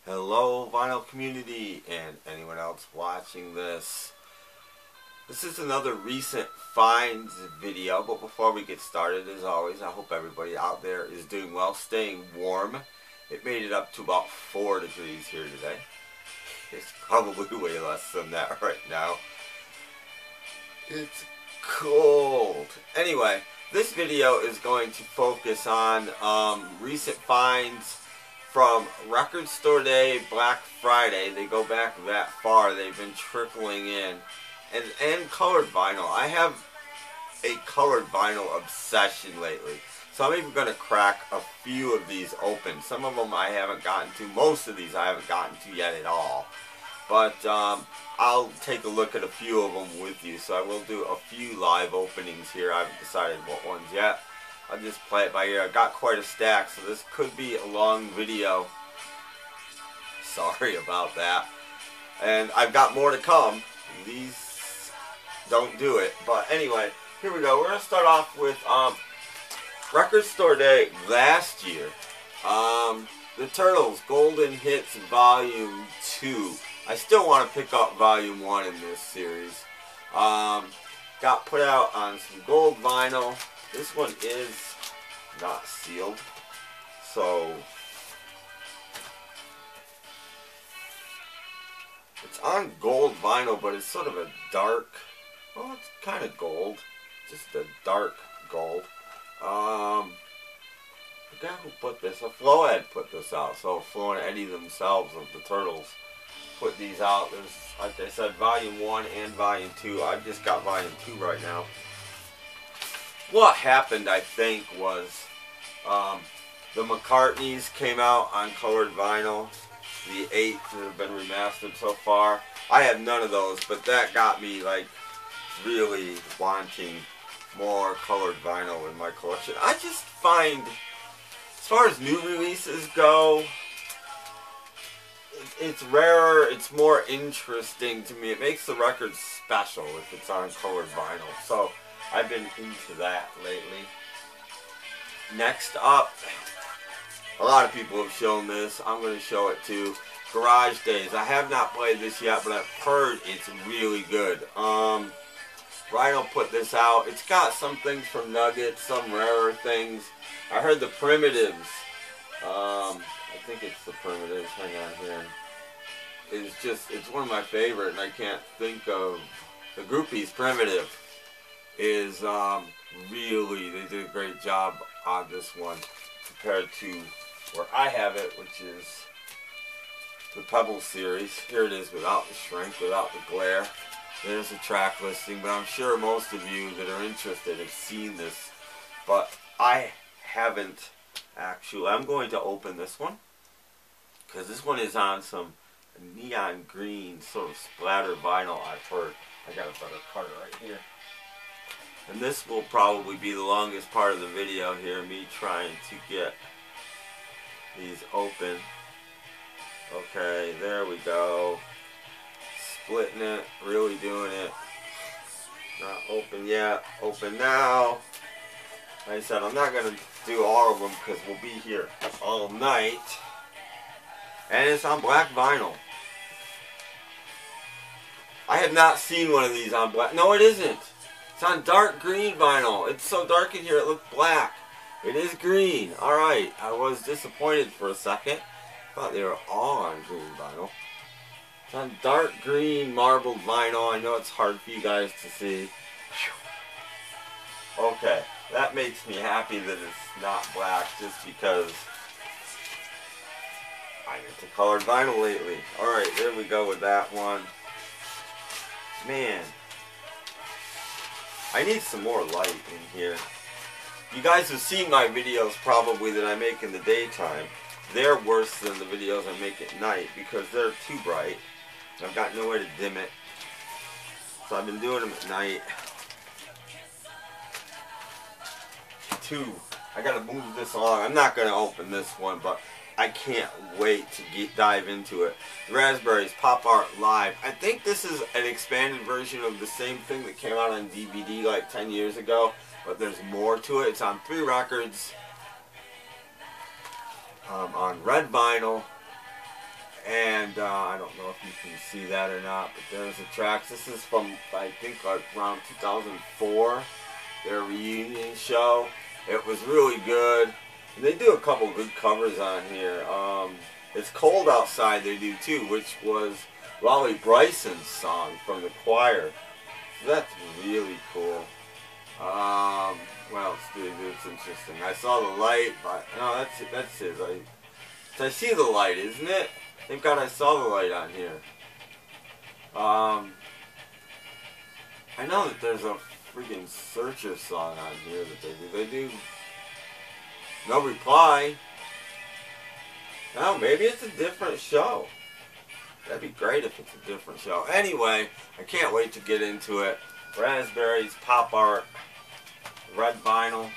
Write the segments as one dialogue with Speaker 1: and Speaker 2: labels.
Speaker 1: Hello, vinyl community, and anyone else watching this. This is another recent finds video, but before we get started, as always, I hope everybody out there is doing well, staying warm. It made it up to about 4 degrees here today. It's probably way less than that right now. It's cold. Anyway, this video is going to focus on recent finds from Record Store Day, Black Friday. They go back that far. They've been trickling in. And colored vinyl. I have a colored vinyl obsession lately. So I'm even going to crack a few of these open. Some of them I haven't gotten to. Most of these I haven't gotten to yet at all. But I'll take a look at a few of them with you. So I will do a few live openings here. I haven't decided what ones yet. I'll just play it by ear. I've got quite a stack, so this could be a long video. Sorry about that. And I've got more to come. These don't do it. But anyway, here we go. We're going to start off with Record Store Day last year. The Turtles Golden Hits Volume 2. I still want to pick up Volume 1 in this series. Got put out on some gold vinyl. This one is not sealed, so it's on gold vinyl, but it's sort of a dark, well, it's kind of gold, just a dark gold. I forgot who put this. Floed put this out, so Flo and Eddie themselves of the Turtles put these out. There's, like I said, Volume 1 and Volume 2. I've just got Volume 2 right now. What happened, I think, was the McCartneys came out on colored vinyl. The 8 that have been remastered so far. I have none of those, but that got me, like, really wanting more colored vinyl in my collection. I just find, as far as new releases go, it's rarer, it's more interesting to me. It makes the record special if it's on colored vinyl. So I've been into that lately. Next up, a lot of people have shown this. I'm going to show it too. Garage Days. I have not played this yet, but I've heard it's really good. Rhino put this out. It's got some things from Nuggets, some rarer things. I heard the Primitives. I think it's the Primitives. Hang on here. It's one of my favorite, and I can't think of the Groupies. Primitive is really, they did a great job on this one compared to where I have it, which is the Pebble series. Here it is without the shrink, without the glare. There's a track listing, but I'm sure most of you that are interested have seen this, but I haven't actually. I'm going to open this one because this one is on some neon green sort of splatter vinyl. I've heard. I got a better cutter right here. And this will probably be the longest part of the video here, me trying to get these open. Okay, there we go. Splitting it, really doing it. Not open yet, open now. Like I said, I'm not going to do all of them because we'll be here all night. And it's on black vinyl. I have not seen one of these on black. No, it isn't. It's on dark green vinyl. It's so dark in here it looked black. It is green. Alright, I was disappointed for a second. Thought they were all on green vinyl. It's on dark green marbled vinyl. I know it's hard for you guys to see. Okay, that makes me happy that it's not black just because I'm into colored vinyl lately. Alright, there we go with that one. Man, I need some more light in here. You guys have seen my videos probably that I make in the daytime. They're worse than the videos I make at night because they're too bright. I've got nowhere to dim it. So I've been doing them at night. I gotta move this along. I'm not gonna open this one, but I can't wait to dive into it. Raspberries Pop Art Live. I think this is an expanded version of the same thing that came out on DVD like 10 years ago, but there's more to it. It's on 3 records, on red vinyl, And I don't know if you can see that or not, but there's the tracks. This is from, I think, like around 2004, their reunion show. It was really good. And they do a couple good covers on here. It's Cold Outside they do too, which was Raleigh Bryson's song from the choir. So that's really cool. What else do they do? It's interesting. I Saw the Light, but no, that's his. I See the Light, isn't it? Thank God I Saw the Light on here. I know that there's a freaking Searcher song on here that they do. They do No Reply. No, maybe it's a different show. That'd be great if it's a different show. Anyway, I can't wait to get into it. Raspberries, Pop Art, red vinyl.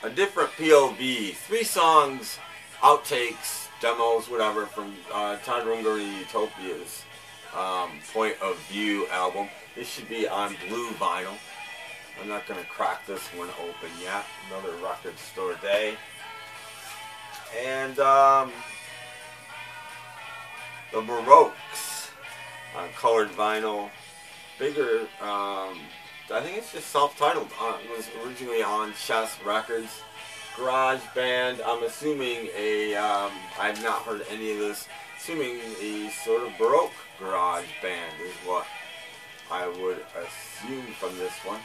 Speaker 1: A different POV. 3 songs, outtakes, demos, whatever, from Todd Rundgren Utopia's Point of View album. This should be on blue vinyl. I'm not going to crack this one open yet. Another record store day. And the Baroques on colored vinyl. Bigger, I think it's just self-titled. It was originally on Chess Records. Garage band, I'm assuming I've not heard any of this, assuming a sort of Baroque garage band is what I would assume from this one.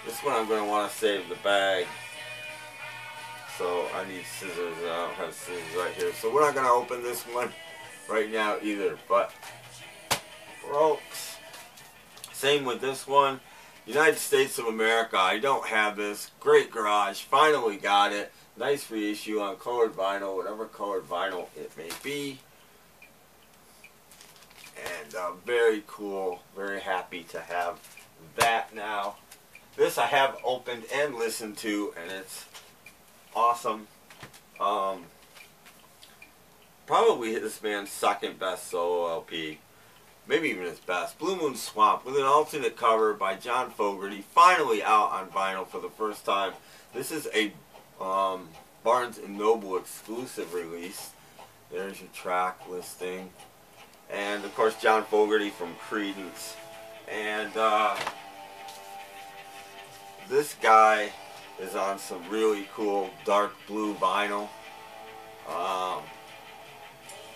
Speaker 1: This one I'm going to want to save the bag, so I need scissors. I don't have scissors right here, so we're not going to open this one right now either, but Baroques. Same with this one. United States of America. I don't have this. Great garage. Finally got it. Nice reissue on colored vinyl, whatever colored vinyl it may be. And very cool. Very happy to have that now. This I have opened and listened to, and it's awesome. Probably this man's second best solo LP. Maybe even his best. Blue Moon Swamp with an alternate cover by John Fogerty. Finally out on vinyl for the first time. This is a Barnes & Noble exclusive release. There's your track listing. And of course John Fogerty from Creedence. And this guy is on some really cool dark blue vinyl.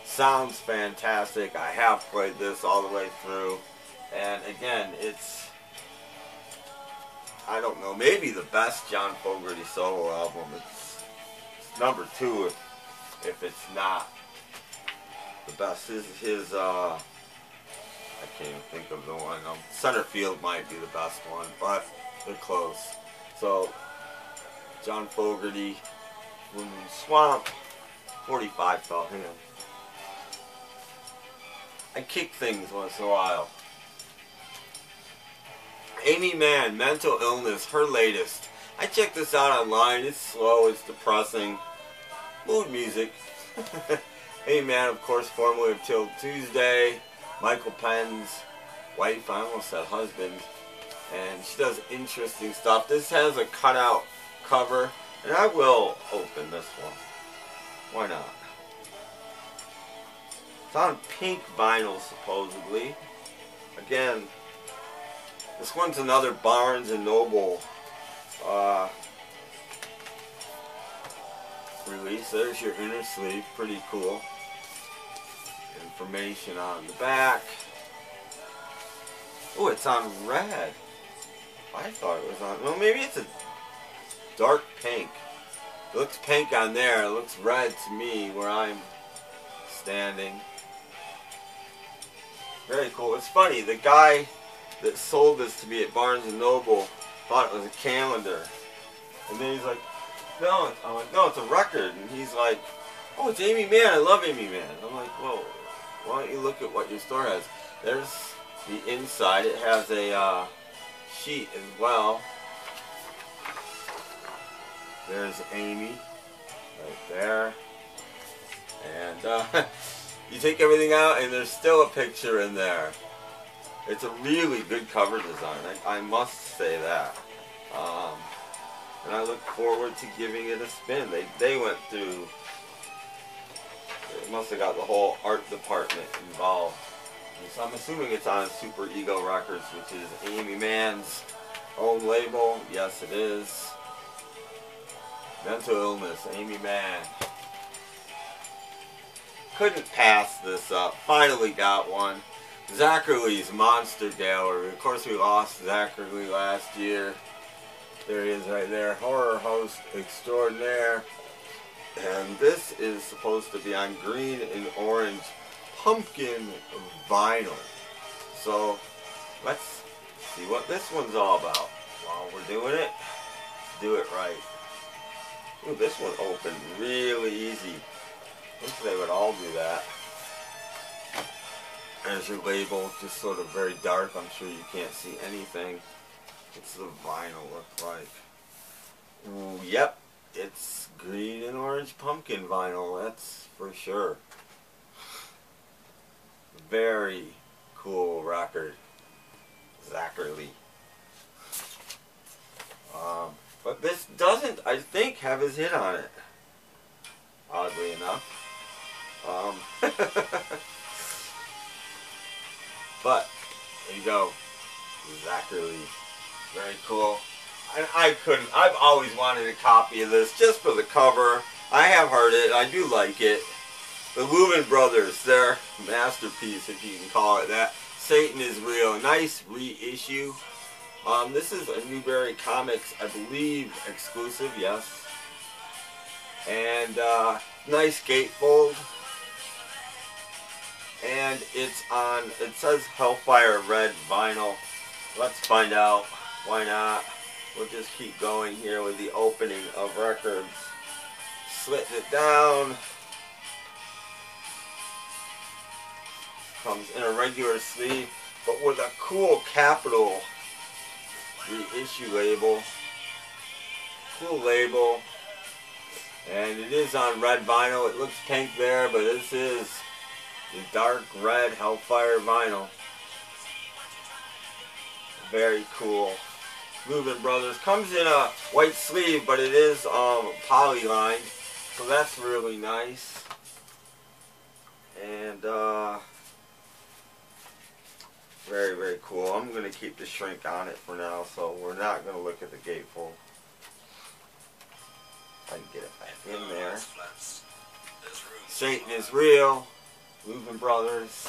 Speaker 1: Sounds fantastic. I have played this all the way through, and again, it's, I don't know, maybe the best John Fogerty solo album. It's number 2 if it's not the best. His I can't even think of the one. Centerfield might be the best one, but they're close. So John Fogerty, Blue Moon Swamp, 45 felt him. I kick things once in a while. Amy Mann, Mental Illness, her latest. I checked this out online. It's slow, it's depressing. Mood music. Amy Mann, of course, formerly of Till Tuesday. Michael Penn's wife, I almost said husband. And she does interesting stuff. This has a cutout cover. And I will open this one. Why not? It's on pink vinyl, supposedly. Again, this one's another Barnes & Noble release. There's your inner sleeve. Pretty cool. Information on the back. Oh, it's on red. I thought it was on... Well, maybe it's a dark pink. It looks pink on there. It looks red to me where I'm standing. Very cool. It's funny, the guy that sold this to me at Barnes & Noble thought it was a calendar. And then he's like, no, I'm like, no, it's a record. And he's like, oh, it's Amy Mann. I love Amy Mann. I'm like, well, why don't you look at what your store has? There's the inside. It has a sheet as well. There's Amy right there. And you take everything out and there's still a picture in there. It's a really good cover design. I must say that. and I look forward to giving it a spin. They went through, they must have got the whole art department involved. And so I'm assuming it's on Super Ego Records, which is Amy Mann's own label. Yes, it is. Mental Illness, Amy Mann. Couldn't pass this up. Finally got one. Zachary Monster Gallery. Of course, we lost Zachary last year. There he is right there. Horror host extraordinaire. And this is supposed to be on green and orange pumpkin vinyl. So, let's see what this one's all about. While we're doing it, do it right. Ooh, this one opened really easy. I wish they would all do that. There's your label, just sort of very dark. I'm sure you can't see anything. What's the vinyl look like? Ooh, yep, it's green and orange pumpkin vinyl, that's for sure. Very cool record. Zachary. But this doesn't, I think, have his hit on it. Oddly enough. But, there you go. Zachary. Very cool. And I've always wanted a copy of this just for the cover. I have heard it. I do like it. The Leuven Brothers, their masterpiece, if you can call it that. Satan is Real. Nice reissue. This is a Newberry Comics, I believe, exclusive, yes. And nice gatefold. And it's on, it says Hellfire Red vinyl. Let's find out. Why not? We'll just keep going here with the opening of records. Slitting it down. Comes in a regular sleeve, but with a cool capital reissue label. Cool label. And it is on red vinyl. It looks pink there, but this is the dark red Hellfire vinyl. Very cool. Leuven Brothers. Comes in a white sleeve, but it is poly lined. So that's really nice. And very, very cool. I'm going to keep the shrink on it for now, so we're not going to look at the gatefold. If I can get it back in there. Satan is Real. Leuven Brothers.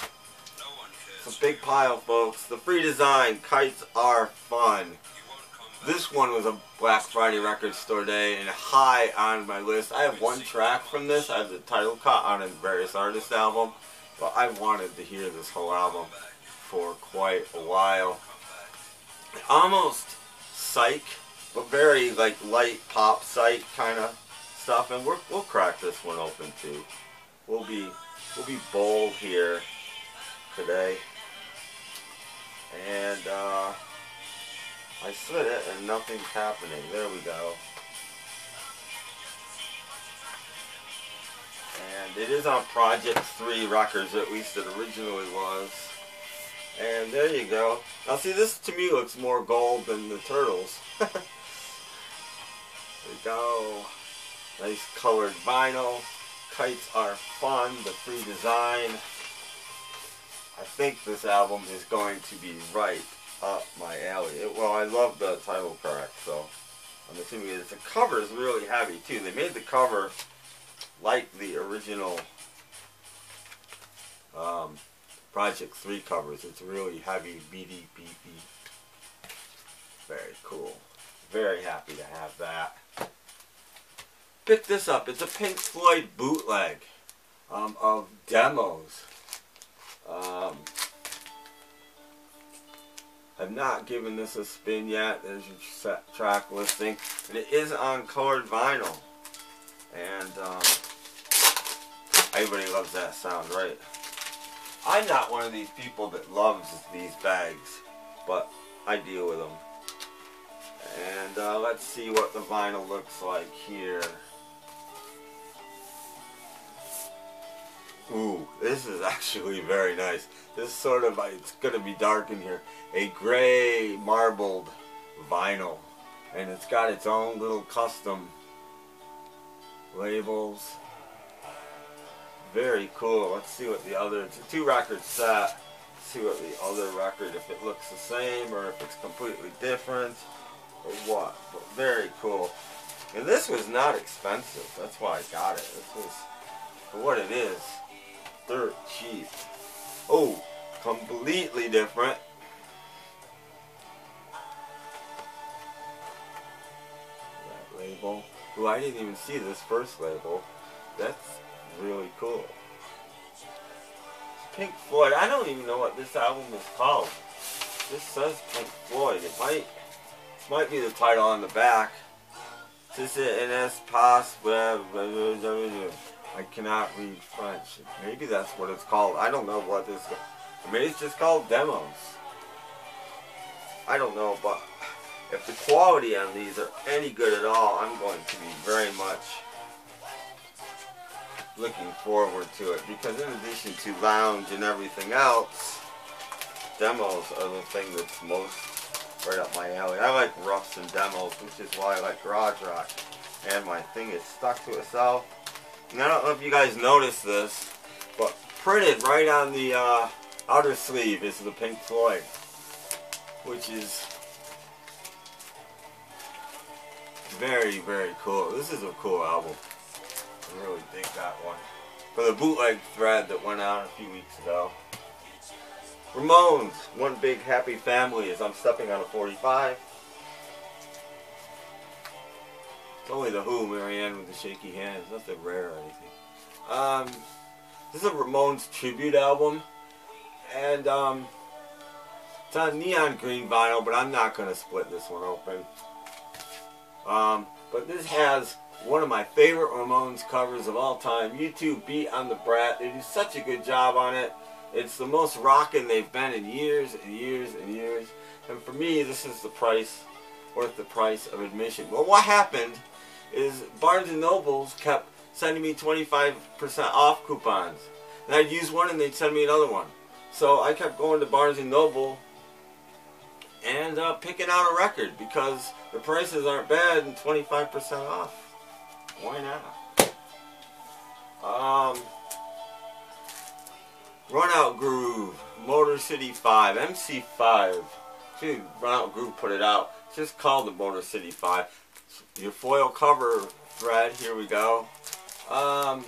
Speaker 1: It's a big pile, folks. The free design, Kites Are Fun. This one was a Black Friday record store day and high on my list. I have one track from this. I have the title cut on a Various Artists album, but I wanted to hear this whole album for quite a while. Almost psych, but very like light pop psych kind of stuff, and we'll crack this one open too. We'll be bold here today. And I slit it and nothing's happening. There we go. And it is on Project 3 Records, at least it originally was. And there you go. Now see, this to me looks more gold than the Turtles. There we go. Nice colored vinyl. Kites Are Fun, the free design. I think this album is going to be right up my alley. Well, I love the title track, so I'm assuming it is. The cover is really heavy too. They made the cover like the original Project 3 covers. It's really heavy, beady, beefy. Very cool. Very happy to have that. Pick this up. It's a Pink Floyd bootleg of demos. I've not given this a spin yet. There's your track listing. And it is on colored vinyl. And everybody loves that sound, right? I'm not one of these people that loves these bags, but I deal with them. And let's see what the vinyl looks like here. Ooh, this is actually very nice. This is sort of, it's going to be dark in here. A gray marbled vinyl. and it's got its own little custom labels. Very cool. Let's see what the other, it's a 2-record set. Let's see what the other record, if it looks the same or if it's completely different or what. But very cool. And this was not expensive. That's why I got it. This was, for what it is, dirt cheap. Oh, completely different. That label. Ooh, I didn't even see this first label. That's really cool. Pink Floyd. I don't even know what this album is called. This says Pink Floyd. This might be the title on the back. This is NS Pass. I cannot read French. Maybe that's what it's called. I don't know what this is. Maybe it's just called Demos. I don't know, but if the quality on these are any good at all, I'm going to be very much looking forward to it, because in addition to lounge and everything else, demos are the thing that's most right up my alley. I like roughs and demos, which is why I like garage rock. And my thing is stuck to itself. And I don't know if you guys noticed this, but printed right on the outer sleeve is the Pink Floyd, which is very, very cool. This is a cool album. I really dig that one. For the bootleg thread that went out a few weeks ago. Ramones, One Big Happy Family, as I'm stepping on a 45. It's only the Who, Marianne with the shaky hands. Nothing rare or anything. This is a Ramones tribute album. And it's on neon green vinyl, but I'm not going to split this one open. But this has one of my favorite Ramones covers of all time. U2 Beat on the Brat. They do such a good job on it. It's the most rockin' they've been in years and years and years. And for me, this is the price, worth the price of admission. Well, what happened is Barnes & Nobles kept sending me 25% off coupons. And I'd use one and they'd send me another one. So I kept going to Barnes & Noble and picking out a record, because the prices aren't bad and 25% off. Why not? Run Out Groove, Motor City 5, MC5. Dude, Run Out Groove put it out. It's just called the Motor City 5. Your foil cover thread, here we go. I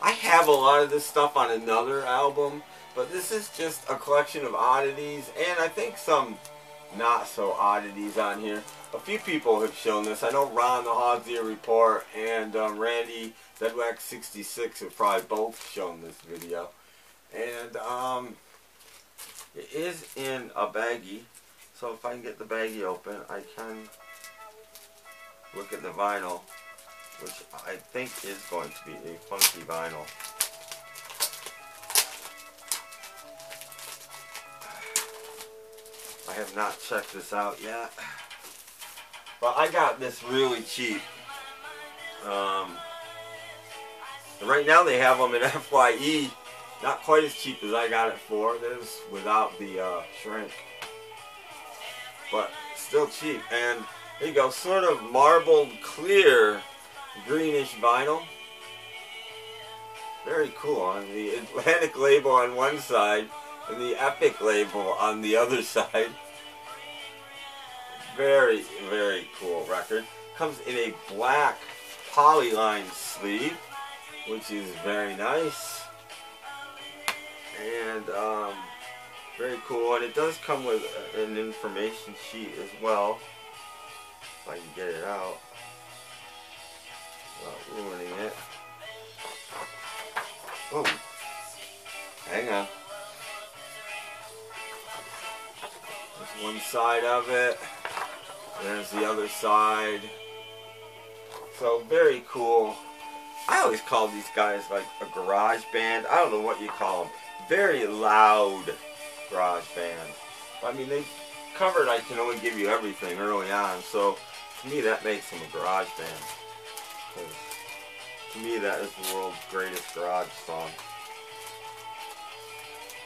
Speaker 1: have a lot of this stuff on another album, but this is just a collection of oddities, and I think some not so oddities on here. A few people have shown this. I know Ron the Hog's Report and Randy Deadwax66 have probably both shown this video. And it is in a baggie, so if I can get the baggie open, I can look at the vinyl, which I think is going to be a funky vinyl. I have not checked this out yet, but I got this really cheap. Right now they have them in FYE, not quite as cheap as I got it for. There's without the shrink, but still cheap. And there you go, sort of marbled clear greenish vinyl. Very cool, on the Atlantic label on one side and the Epic label on the other side. Very, very cool record. Comes in a black polyline sleeve, which is very nice. And very cool. And it does come with an information sheet as well, if I can get it out without ruining it. Oh, hang on. There's one side of it. There's the other side. So very cool. I always call these guys like a garage band. I don't know what you call them. Very loud garage band. I mean, they covered I Can Only Give You Everything early on. So to me, that makes them a garage band. 'Cause to me, that is the world's greatest garage song.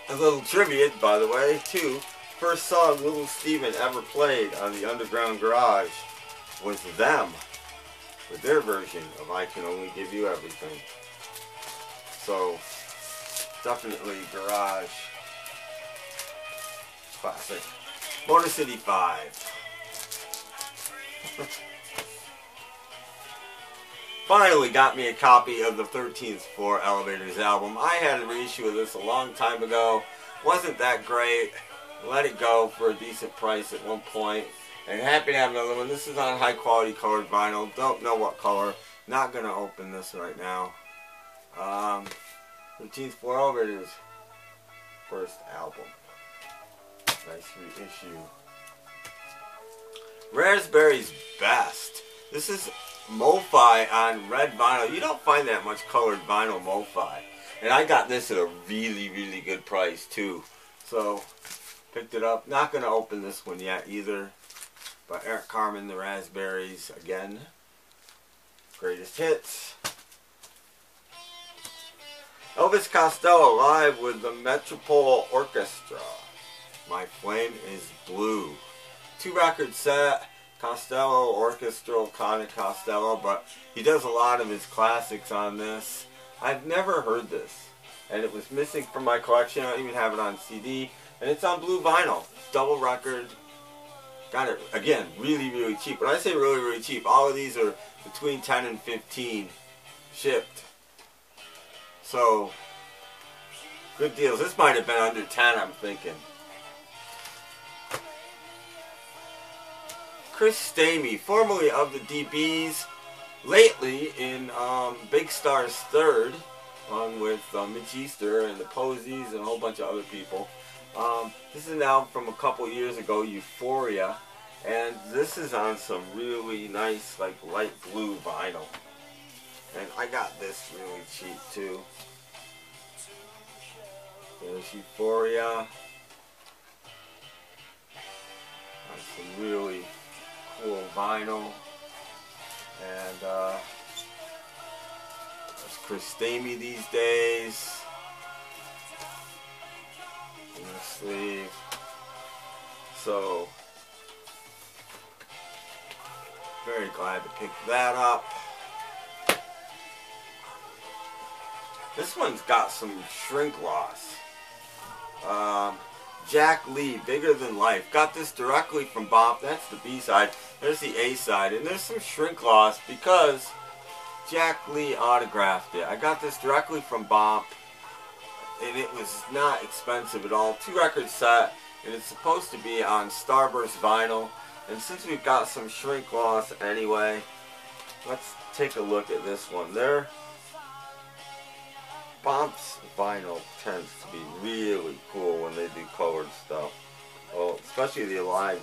Speaker 1: A little trivia, by the way, too. First song Little Steven ever played on the Underground Garage was them, with their version of I Can Only Give You Everything. So, definitely garage classic. Motor City 5. Finally got me a copy of the 13th Floor Elevators album. I had a reissue of this a long time ago. Wasn't that great. Let it go for a decent price at one point. And happy to have another one. This is on high quality colored vinyl. Don't know what color. Not going to open this right now. 13th Floor Elevators first album. Nice reissue. Raspberry's Best. This is MoFi on red vinyl. You don't find that much colored vinyl MoFi. And I got this at a really, really good price too. So, picked it up. Not going to open this one yet either. By Eric Carmen, the Raspberries again. Greatest hits. Elvis Costello live with the Metropole Orchestra. My Flame is Blue. 2-record set. Costello, orchestral kind of Costello, but he does a lot of his classics on this. I've never heard this, and it was missing from my collection. I don't even have it on CD, and it's on blue vinyl. Double record. Got it, again, really, really cheap. When I say really, really cheap, all of these are between 10 and 15 shipped. So, good deals. This might have been under 10, I'm thinking. Chris Stamey, formerly of the DBs, lately in Big Star's Third, along with Mitch Easter and the Posies and a whole bunch of other people. This is now from a couple years ago, Euphoria, and this is on some really nice, like, light blue vinyl. And I got this really cheap too. There's Euphoria. On some really cool vinyl. And there's Chris Stamey these days. In the sleeve. So, very glad to pick that up. This one's got some shrink loss. Jack Lee, Bigger Than Life. Got this directly from Bop. That's the B-side. There's the A-side. And there's some shrink loss because Jack Lee autographed it. I got this directly from Bop. And it was not expensive at all. 2-record set. And it's supposed to be on Starburst vinyl. And since we've got some shrink loss anyway, let's take a look at this one. Bop's vinyl tends to be really cool when they do colored stuff. Well, especially the Alive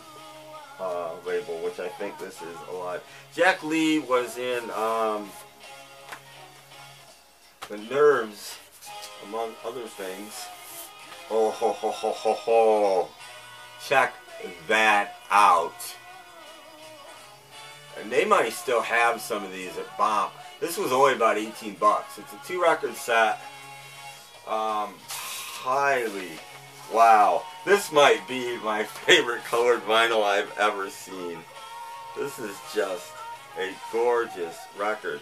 Speaker 1: label, which I think this is Alive. Jack Lee was in The Nerves, among other things. Oh ho ho ho ho ho! Check that out. And they might still have some of these at Bop. This was only about 18 bucks. It's a 2-record set. Highly, wow. This might be my favorite colored vinyl I've ever seen. This is just a gorgeous record.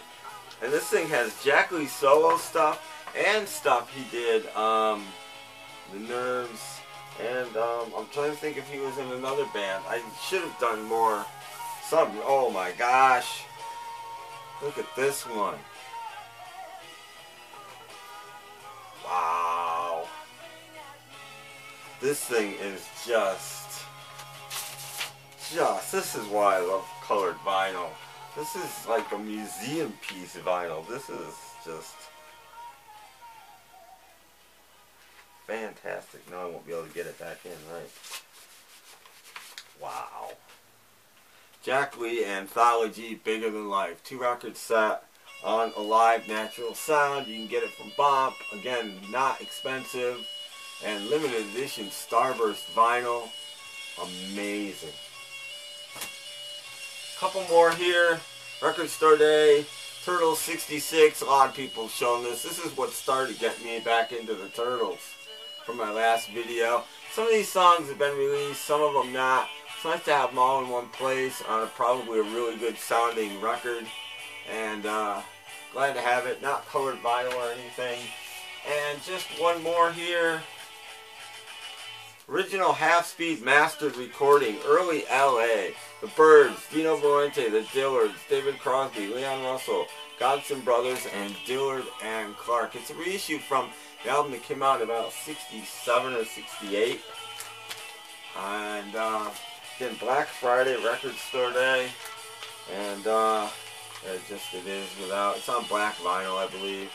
Speaker 1: And this thing has Jack Lee solo stuff and stuff he did, The Nerves, and I'm trying to think if he was in another band. I should have done more. Oh my gosh. Look at this one. Wow. This thing is this is why I love colored vinyl. This is like a museum piece of vinyl. This is just fantastic. Now I won't be able to get it back in, right? Wow. Jack Lee Anthology, Bigger Than Life. 2-record set on Alive Natural Sound. You can get it from Bop. Again, not expensive. And limited edition Starburst vinyl. Amazing. Couple more here. Record Store Day. Turtles 66. A lot of people have shown this. This is what started getting me back into the Turtles from my last video. some of these songs have been released, some of them not. It's nice to have them all in one place on probably a really good sounding record. And glad to have it, not colored vinyl or anything. And just one more here. Original half-speed mastered recording, early LA. The Byrds, Dino Valente, The Dillards, David Crosby, Leon Russell, Godson Brothers, and Dillard and Clark. It's a reissue from the album that came out about 67 or 68. And then Black Friday, Record Store Day. And it is without, it's on black vinyl, I believe.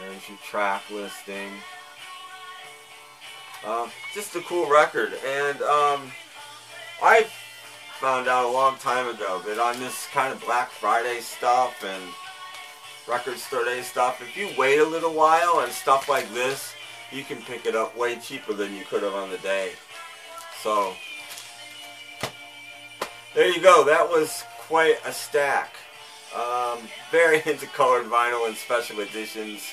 Speaker 1: There's your track listing. Just a cool record. And I found out a long time ago that on this kind of Black Friday stuff and Record Store Day stuff, if you wait a little while and stuff like this, you can pick it up way cheaper than you could have on the day. So, there you go. That was quite a stack. Very into colored vinyl and special editions.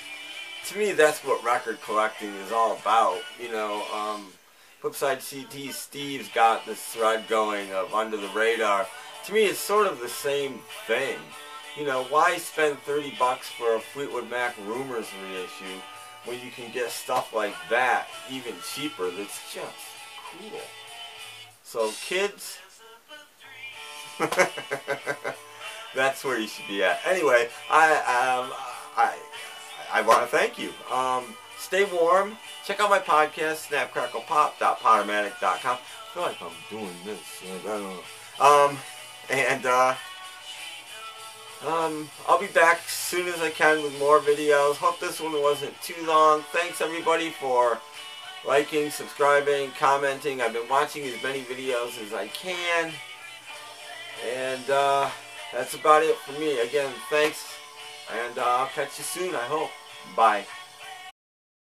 Speaker 1: To me, that's what record collecting is all about. You know, Flipside CT, Steve's got this thread going of Under the Radar. To me, it's sort of the same thing. You know, why spend $30 for a Fleetwood Mac Rumors reissue when you can get stuff like that even cheaper that's just cool? So, kids, that's where you should be at. Anyway, I want to thank you. Stay warm. Check out my podcast, snapcracklepop.podomatic.com. I feel like I'm doing this. I don't know. I'll be back as soon as I can with more videos. Hope this one wasn't too long. Thanks everybody for liking, subscribing, commenting. I've been watching as many videos as I can. And that's about it for me. Again, thanks. And I'll catch you soon, I hope. Bye.